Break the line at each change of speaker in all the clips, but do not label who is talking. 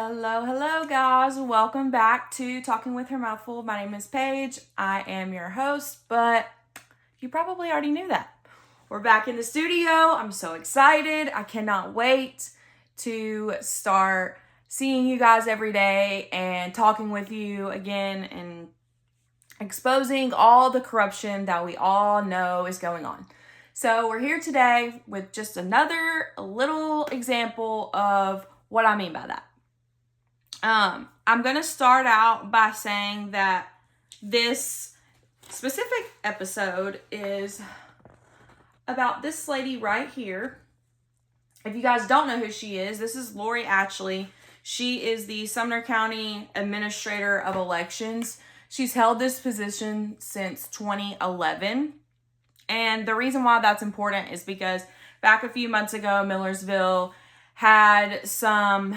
Hello, guys. Welcome back to Talking with Her Mouthful. My name is Paige. I am your host, but you probably already knew that. We're back in the studio. I'm so excited. I cannot wait to start seeing you guys every day and talking with you again and exposing all the corruption that we all know is going on. So we're here today with just another little example of what I mean by that. I'm going to start out by saying that this specific episode is about this lady right here. If you guys don't know who she is, this is Lori Atchley. She is the Sumner County Administrator of Elections. She's held this position since 2011. And the reason why that's important is because back a few months ago, Millersville had some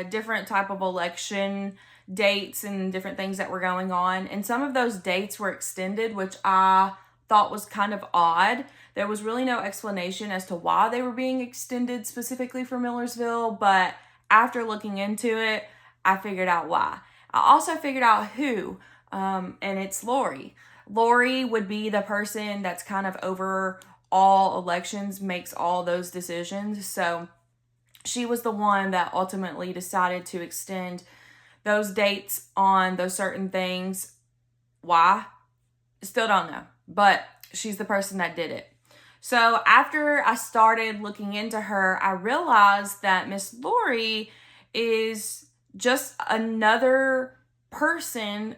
different type of election dates and different things that were going on. And some of those dates were extended, which I thought was kind of odd. There was really no explanation as to why they were being extended specifically for Millersville. But after looking into it, I figured out why. I also figured out who, and it's Lori. Lori would be the person that's kind of over all elections, makes all those decisions. So she was the one that ultimately decided to extend those dates on those certain things. Why? Still don't know. But she's the person that did it. So after I started looking into her, I realized that Miss Lori is just another person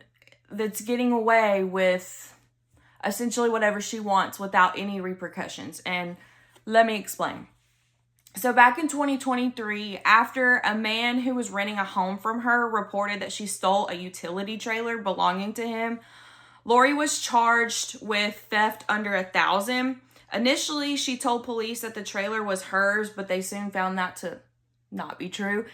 that's getting away with essentially whatever she wants without any repercussions. And let me explain. So back in 2023, after a man who was renting a home from her reported that she stole a utility trailer belonging to him, Lori was charged with theft under $1,000. Initially, she told police that the trailer was hers, but they soon found that to not be true.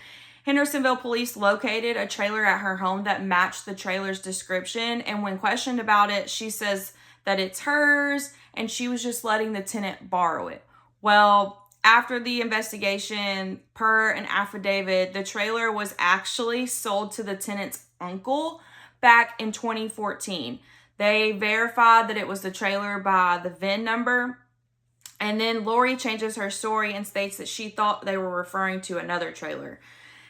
Hendersonville police located a trailer at her home that matched the trailer's description, and when questioned about it, she says that it's hers and she was just letting the tenant borrow it. Well, after the investigation, per an affidavit, the trailer was actually sold to the tenant's uncle back in 2014. They verified that it was the trailer by the VIN number. And then Lori changes her story and states that she thought they were referring to another trailer.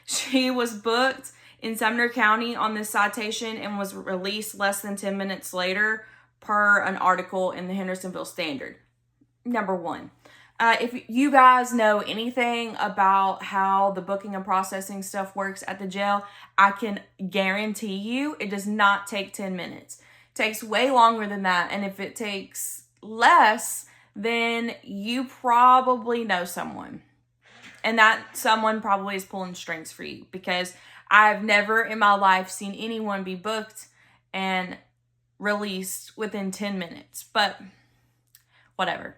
She was booked in Sumner County on this citation and was released less than 10 minutes later, per an article in the Hendersonville Standard. Number one. If you guys know anything about how the booking and processing stuff works at the jail, I can guarantee you it does not take 10 minutes. It takes way longer than that. And if it takes less, then you probably know someone. And that someone probably is pulling strings for you, because I've never in my life seen anyone be booked and released within 10 minutes. But whatever.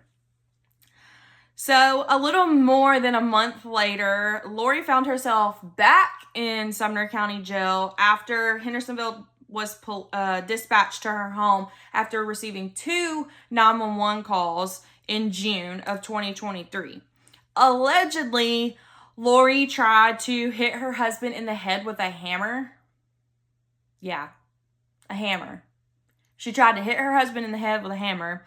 So a little more than a month later, Lori found herself back in Sumner County Jail after Hendersonville was dispatched to her home after receiving 2 911 calls in June of 2023. Allegedly, Lori tried to hit her husband in the head with a hammer. Yeah, a hammer. She tried to hit her husband in the head with a hammer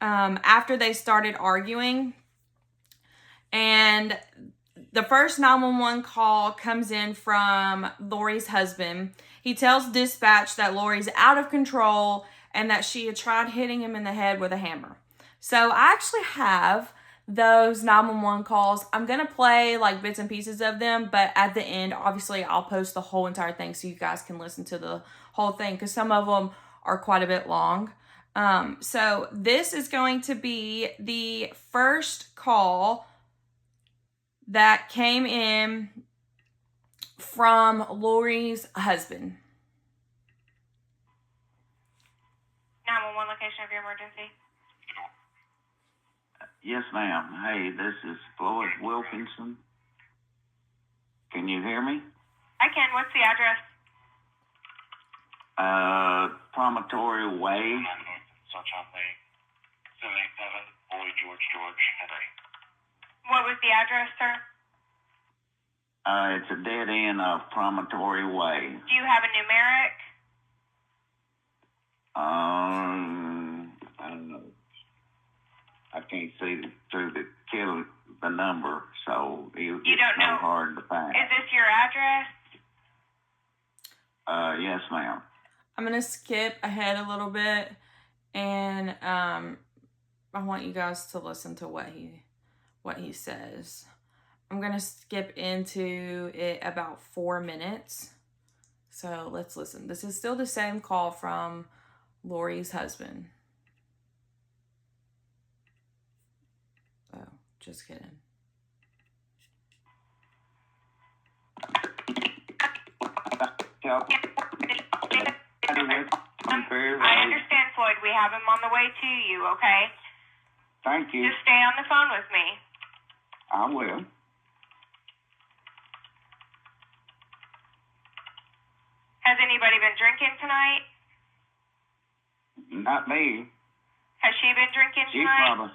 after they started arguing. And the first 911 call comes in from Lori's husband. He tells dispatch that Lori's out of control and that she had tried hitting him in the head with a hammer. So I actually have those 911 calls. I'm going to play like bits and pieces of them, but at the end, obviously, I'll post the whole entire thing so you guys can listen to the whole thing, because some of them are quite a bit long. So this is going to be the first call that came in from Lori's husband.
911 location of your emergency.
Yes, ma'am. Hey, this is Floyd Wilkinson. Can you hear me?
I can. What's the address?
Promontory Way.
Sunshine Lane, 787, Boy George, Henry.
What was the address, sir?
It's a dead end of Promontory Way.
Do you have a numeric?
I don't know. I can't see through the number, so
You
it's
don't
so
know.
hard to find.
Is this your address?
Yes, ma'am.
I'm gonna skip ahead a little bit, and I want you guys to listen to what he says. I'm gonna skip into it about 4 minutes. So let's listen. This is still the same call from Lori's husband. Oh, just kidding.
I understand, Floyd. We have him on the way to you, okay?
Thank you.
Just stay on the phone with me.
I will.
Has anybody been drinking tonight?
Not me.
Has she been drinking
She
tonight?
probably.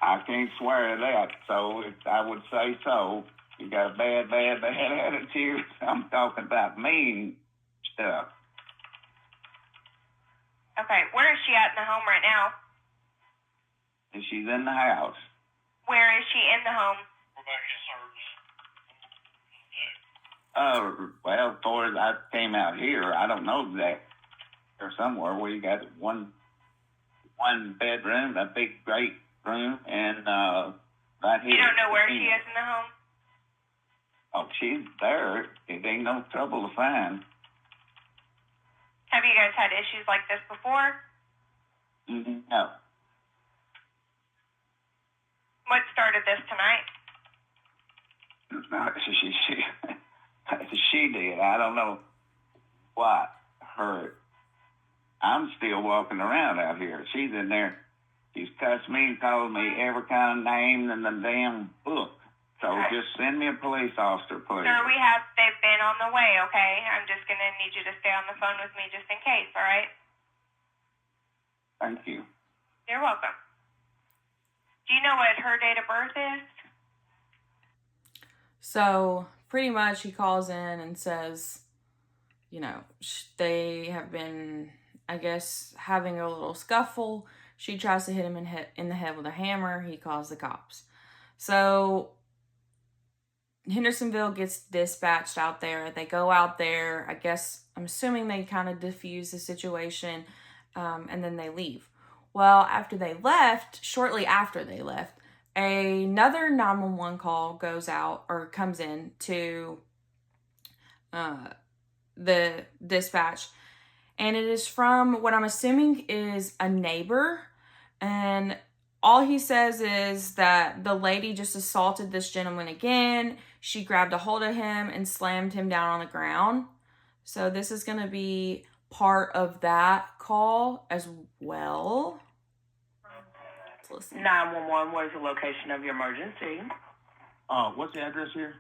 I can't swear to that, so I would say so. You got a bad attitude. I'm talking about mean stuff.
Okay, where is she at in the home right now?
And she's in the house.
Where is she in the home?
Well, as far as I came out here, I don't know exactly. Or somewhere where you got one bedroom, a big great room, and right here.
You don't know where she is in the home?
Oh, she's there. It ain't no trouble to find.
Have you guys had issues like this before?
No.
What started this tonight?
No, she did. I don't know what hurt. I'm still walking around out here. She's in there. She's cussed me and called me every kind of name in the damn book. So
Okay.
just send me a police officer, please.
Sir, they've been on the way, okay? I'm just going to need you to stay on the phone with me just in case, all right?
Thank you.
You're welcome. Do you know what her date of birth is?
So pretty much he calls in and says, they have been, I guess, having a little scuffle. She tries to hit him in the head with a hammer. He calls the cops. So Hendersonville gets dispatched out there. They go out there. I guess, I'm assuming they kind of diffuse the situation, and then they leave. Well, shortly after they left, another 911 call comes in to the dispatch, and it is from what I'm assuming is a neighbor, and all he says is that the lady just assaulted this gentleman again. She grabbed a hold of him and slammed him down on the ground. So this is going to be part of that call as well. Let's listen.
911, what is the location of your emergency?
What's the address here?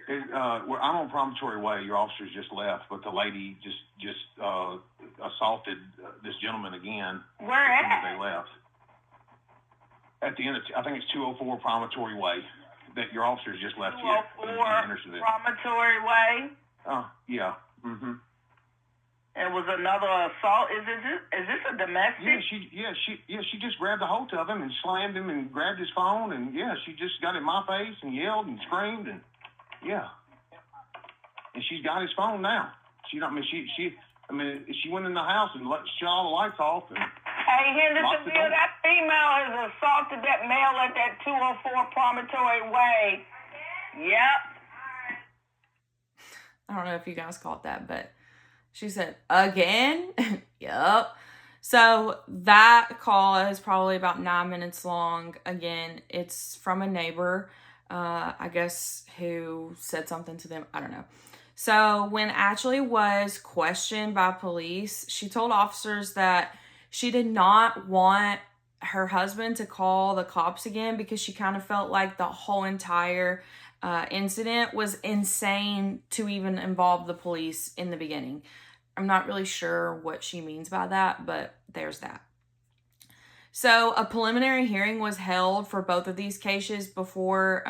I'm on Promontory Way. Your officers just left, but the lady just assaulted this gentleman again.
Where at?
They left. At the end of, I think it's 204 Promontory Way. That your officers just left here.
204 Promontory Way?
Yeah. Mm-hmm.
It was another assault. Is this a domestic?
She just grabbed a hold of him and slammed him and grabbed his phone, and she just got in my face and yelled and screamed, and and she's got his phone now. She went in the house and shut all the lights off. And
hey, Hendersonville, that female has assaulted that male at that 204 Promontory Way. Yep.
I don't know if you guys caught that, but she said, again? Yup. So that call is probably about 9 minutes long. Again, it's from a neighbor, I guess, who said something to them. I don't know. So when Ashley was questioned by police, she told officers that she did not want her husband to call the cops again because she kind of felt like the whole entire incident was insane to even involve the police in the beginning. I'm not really sure what she means by that, but there's that. So a preliminary hearing was held for both of these cases before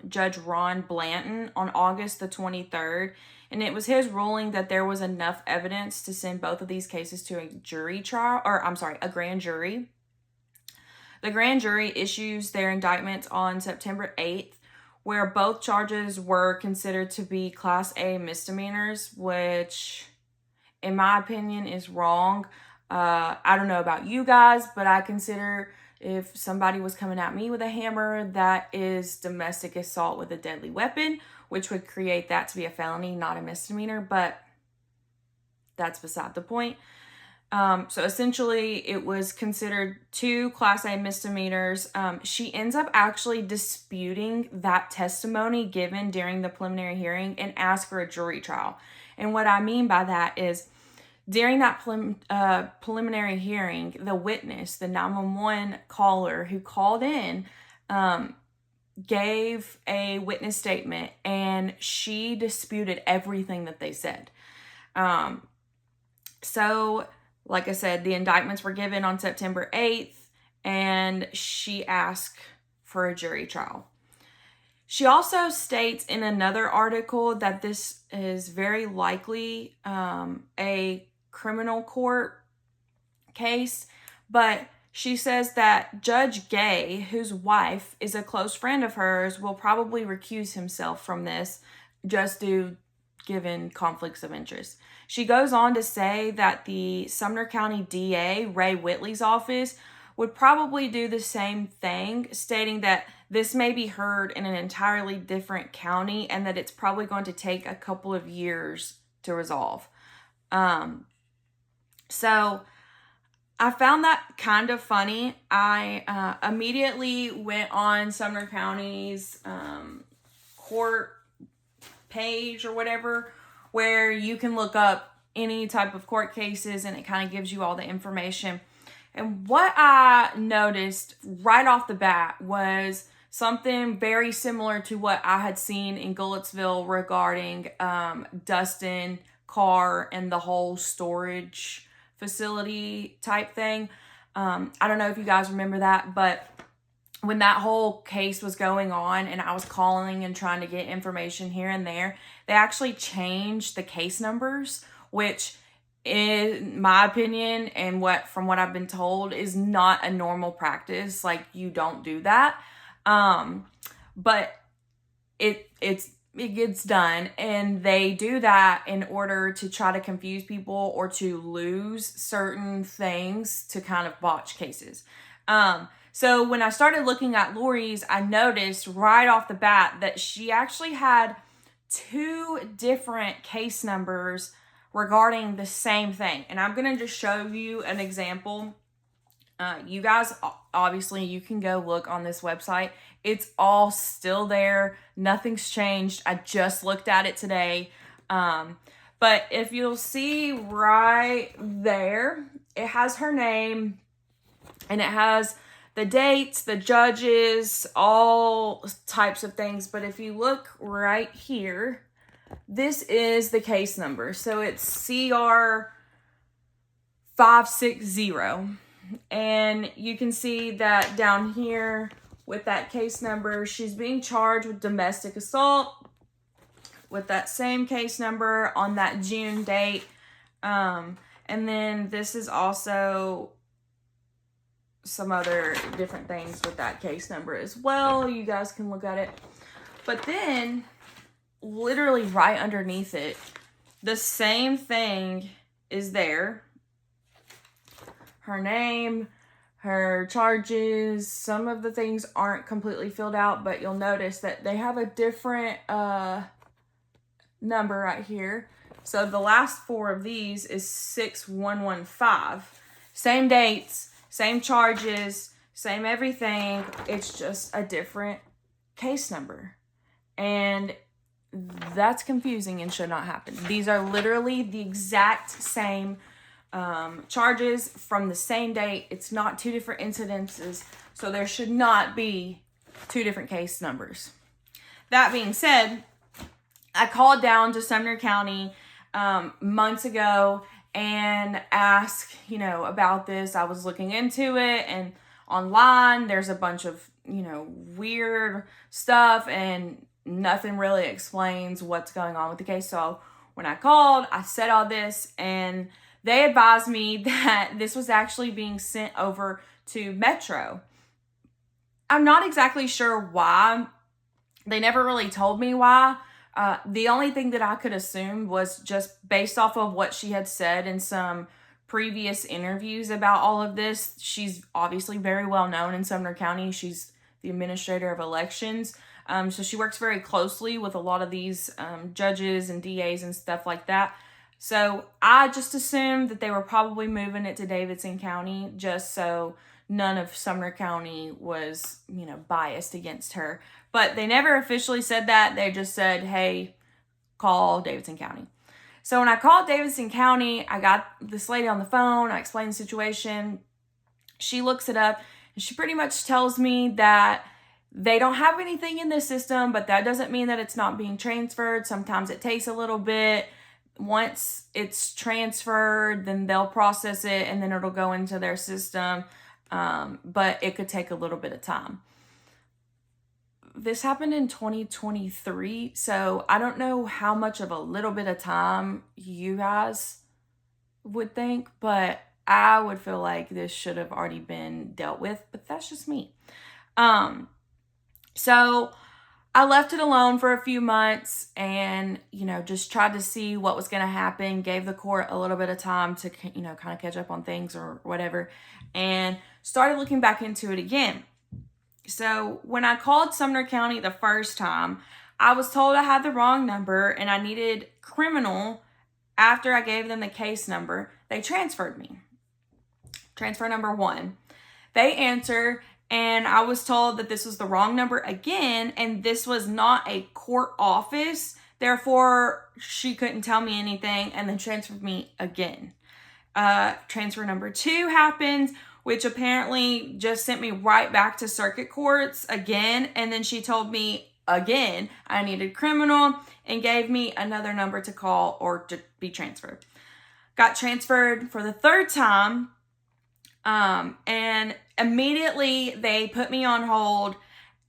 Judge Ron Blanton on August the 23rd. And it was his ruling that there was enough evidence to send both of these cases to a a grand jury. The grand jury issues their indictments on September 8th, where both charges were considered to be Class A misdemeanors, which, in my opinion, is wrong. I don't know about you guys, but I consider if somebody was coming at me with a hammer, that is domestic assault with a deadly weapon, which would create that to be a felony, not a misdemeanor, but that's beside the point. So essentially, it was considered 2 Class A misdemeanors. She ends up actually disputing that testimony given during the preliminary hearing and asks for a jury trial. And what I mean by that is, during that preliminary hearing, the witness, the 911 caller who called in, gave a witness statement, and she disputed everything that they said. So, like I said, the indictments were given on September 8th, and she asked for a jury trial. She also states in another article that this is very likely a criminal court case, but she says that Judge Gay, whose wife is a close friend of hers, will probably recuse himself from this just given conflicts of interest. She goes on to say that the Sumner County DA, Ray Whitley's office, would probably do the same thing, stating that this may be heard in an entirely different county and that it's probably going to take a couple of years to resolve. So I found that kind of funny. I immediately went on Sumner County's court page or whatever, where you can look up any type of court cases and it kind of gives you all the information. And what I noticed right off the bat was something very similar to what I had seen in Goodlettsville regarding Dustin Carr and the whole storage facility type thing. I don't know if you guys remember that, but when that whole case was going on and I was calling and trying to get information here and there, they actually changed the case numbers, which in my opinion and from what I've been told is not a normal practice. Like, you don't do that. But it gets done, and they do that in order to try to confuse people or to lose certain things to kind of botch cases. So when I started looking at Lori's, I noticed right off the bat that she actually had 2 different case numbers regarding the same thing. And I'm going to just show you an example. You guys, obviously, you can go look on this website. It's all still there. Nothing's changed. I just looked at it today. But if you'll see right there, it has her name and it has the dates, the judges, all types of things. But if you look right here, this is the case number. So it's CR 560. And you can see that down here with that case number, she's being charged with domestic assault with that same case number on that June date. And then this is also some other different things with that case number as well. You guys can look at it. But then, literally right underneath it, the same thing is there. Her name, her charges, some of the things aren't completely filled out, but you'll notice that they have a different number right here. So the last 4 of these is 6115. Same dates, same charges, same everything. It's just a different case number. And that's confusing and should not happen. These are literally the exact same charges from the same date. It's not 2 different incidences, so there should not be 2 different case numbers. That being said, I called down to Sumner County months ago and asked, about this. I was looking into it, and online. There's a bunch of, weird stuff, and nothing really explains what's going on with the case. So when I called, I said all this, and they advised me that this was actually being sent over to Metro. I'm not exactly sure why. They never really told me why. The only thing that I could assume was just based off of what she had said in some previous interviews about all of this. She's obviously very well known in Sumner County. She's the administrator of elections. So she works very closely with a lot of these judges and DAs and stuff like that. So I just assumed that they were probably moving it to Davidson County just so none of Sumner County was, biased against her. But they never officially said that. They just said, hey, call Davidson County. So when I called Davidson County, I got this lady on the phone. I explained the situation. She looks it up, and she pretty much tells me that they don't have anything in the system, but that doesn't mean that it's not being transferred. Sometimes it takes a little bit. Once it's transferred, then they'll process it, and then it'll go into their system. But it could take a little bit of time. This happened in 2023, so I don't know how much of a little bit of time you guys would think, but I would feel like this should have already been dealt with, but that's just me. So I left it alone for a few months and, just tried to see what was going to happen, gave the court a little bit of time to, kind of catch up on things or whatever, and started looking back into it again. So when I called Sumner County the first time, I was told I had the wrong number and I needed criminal. After I gave them the case number, they transferred me. Transfer number 1. They answered, and I was told that this was the wrong number again, and this was not a court office. Therefore, she couldn't tell me anything, and then transferred me again. Transfer number 2 happened, which apparently just sent me right back to circuit courts again. And then she told me again I needed criminal and gave me another number to call or to be transferred. Got transferred for the 3rd time. And immediately they put me on hold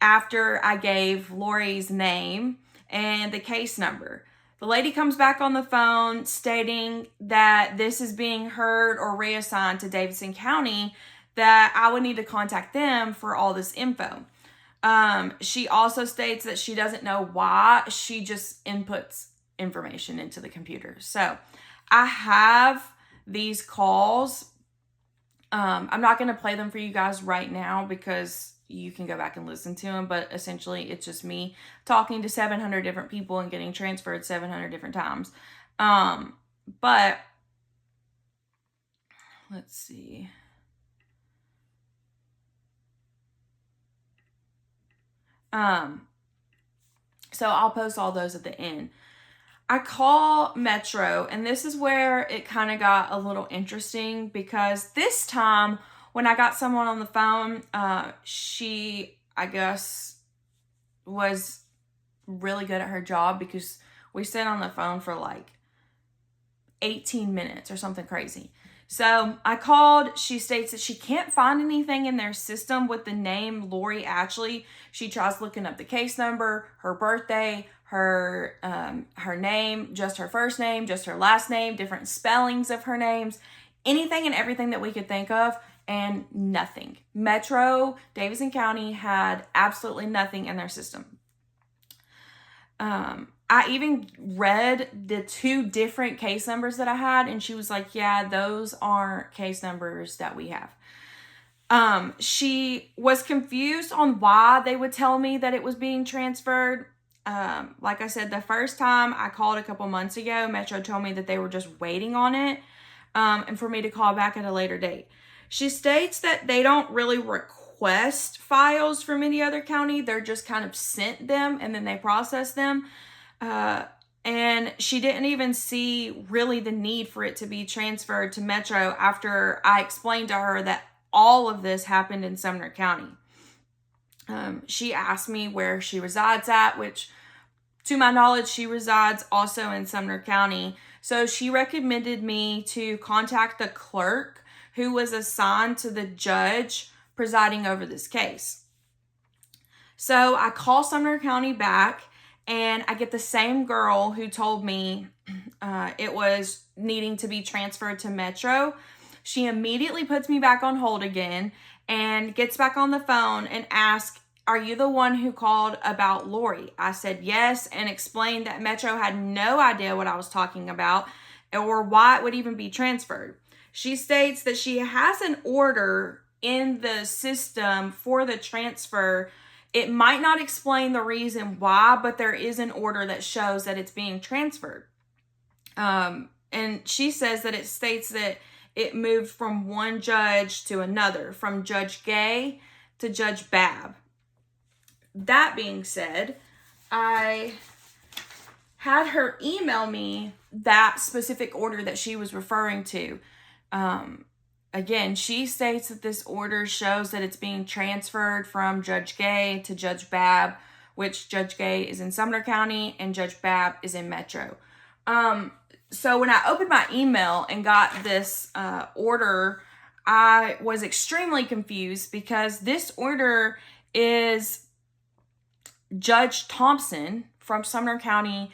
after I gave Lori's name and the case number. The lady comes back on the phone stating that this is being heard or reassigned to Davidson County, that I would need to contact them for all this info. She also states that she doesn't know why. She just inputs information into the computer. So I have these calls. I'm not going to play them for you guys right now because you can go back and listen to them, but essentially it's just me talking to 700 different people and getting transferred 700 different times. But let's see. So I'll post all those at the end. I call Metro, and this is where it kind of got a little interesting because this time when I got someone on the phone, she, I guess, was really good at her job because we sat on the phone for like 18 minutes or something crazy. So I called. She states that she can't find anything in their system with the name Lori Ashley. She tries looking up the case number, her birthday, her name, just her first name, just her last name, different spellings of her names, anything and everything that we could think of, and nothing. Metro, Davidson County had absolutely nothing in their system. I even read the 2 different case numbers that I had, and she was like, yeah, those aren't case numbers that we have. She was confused on why they would tell me that it was being transferred. Like I said, the first time I called a couple months ago, Metro told me that they were just waiting on it, and for me to call back at a later date. She states that they don't really request files from any other county. They're just kind of sent them and then they process them. And she didn't even see really the need for it to be transferred to Metro after I explained to her that all of this happened in Sumner County. She asked me where she resides at, which to my knowledge, she resides also in Sumner County. So she recommended me to contact the clerk who was assigned to the judge presiding over this case. So I call Sumner County back, and I get the same girl who told me it was needing to be transferred to Metro. She immediately puts me back on hold again and gets back on the phone and asks, "Are you the one who called about Lori?" I said yes, and explained that Metro had no idea what I was talking about or why it would even be transferred. She states that she has an order in the system for the transfer. It might not explain the reason why, but there is an order that shows that it's being transferred. And she says that it states that it moved from one judge to another, from Judge Gay to Judge Babb. That being said, I had her email me that specific order that she was referring to. Again, she states that this order shows that it's being transferred from Judge Gay to Judge Babb, which Judge Gay is in Sumner County and Judge Babb is in Metro. So when I opened my email and got this order, I was extremely confused because this order is Judge Thompson from Sumner County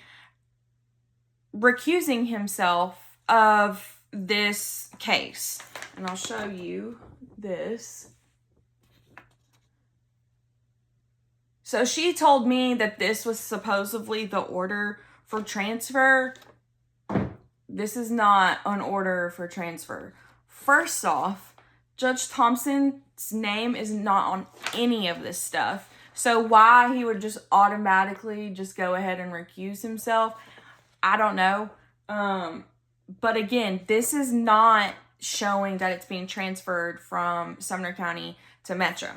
recusing himself of this case. And I'll show you this. So she told me that this was supposedly the order for transfer. This is not an order for transfer. First off, Judge Thompson's name is not on any of this stuff. So why he would just automatically just go ahead and recuse himself, I don't know. But again, this is not showing that it's being transferred from Sumner County to Metro.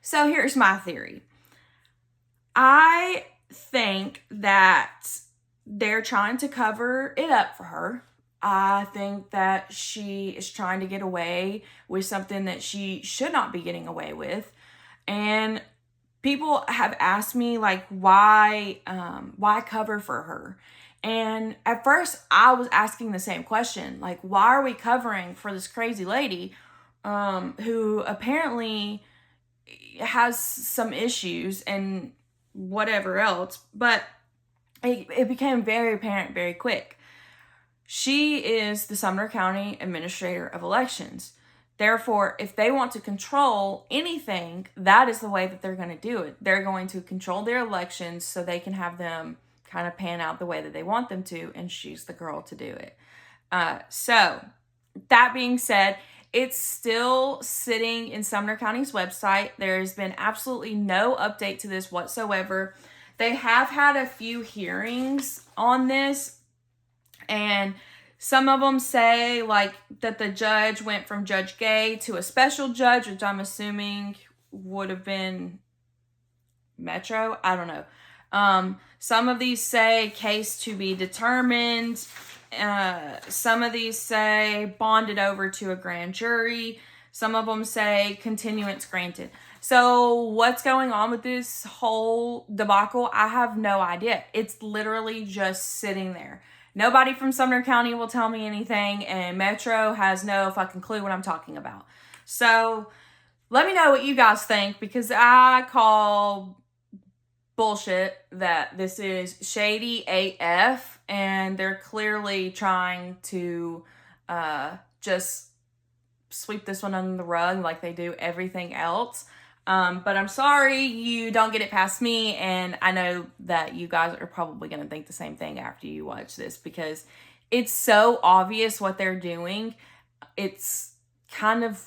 So here's my theory. I think that they're trying to cover it up for her. I think that she is trying to get away with something that she should not be getting away with. And people have asked me, like, why cover for her? And at first, I was asking the same question, like, why are we covering for this crazy lady who apparently has some issues and whatever else? But it became very apparent very quick. She is the Sumner County Administrator of Elections. Therefore, if they want to control anything, that is the way that they're going to do it. They're going to control their elections so they can have them kind of pan out the way that they want them to, and she's the girl to do it. So, that being said, it's still sitting in Sumner County's website. There's been absolutely no update to this whatsoever. They have had a few hearings on this, and some of them say, like, that the judge went from Judge Gay to a special judge, which I'm assuming would have been Metro. I don't know. Some of these say case to be determined. Some of these say bonded over to a grand jury. Some of them say continuance granted. So what's going on with this whole debacle? I have no idea. It's literally just sitting there. Nobody from Sumner County will tell me anything, and Metro has no fucking clue what I'm talking about. So let me know what you guys think, because I call bullshit that this is shady AF, and they're clearly trying to just sweep this one under the rug like they do everything else. But I'm sorry you don't get it past me, and I know that you guys are probably going to think the same thing after you watch this, because it's so obvious what they're doing. It's kind of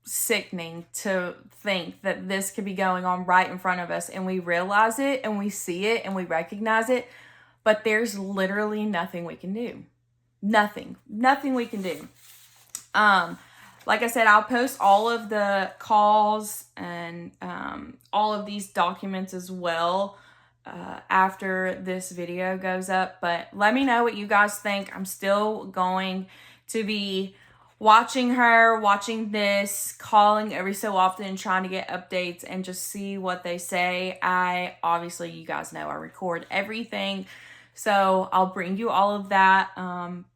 sickening to think that this could be going on right in front of us, and we realize it, and we see it, and we recognize it, but there's literally nothing we can do. Nothing we can do. Like I said, I'll post all of the calls and all of these documents as well after this video goes up. But let me know what you guys think. I'm still going to be watching this, calling every so often, trying to get updates and just see what they say. Obviously, you guys know I record everything, so I'll bring you all of that.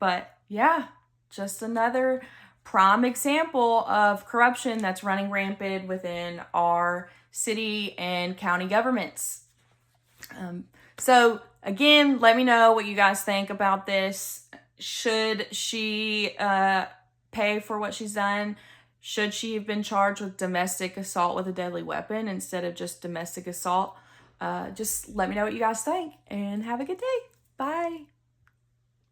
But yeah, just another prime example of corruption that's running rampant within our city and county governments. So again, let me know what you guys think about this. Should she pay for what she's done? Should she have been charged with domestic assault with a deadly weapon instead of just domestic assault? Just let me know what you guys think, and have a good day. Bye.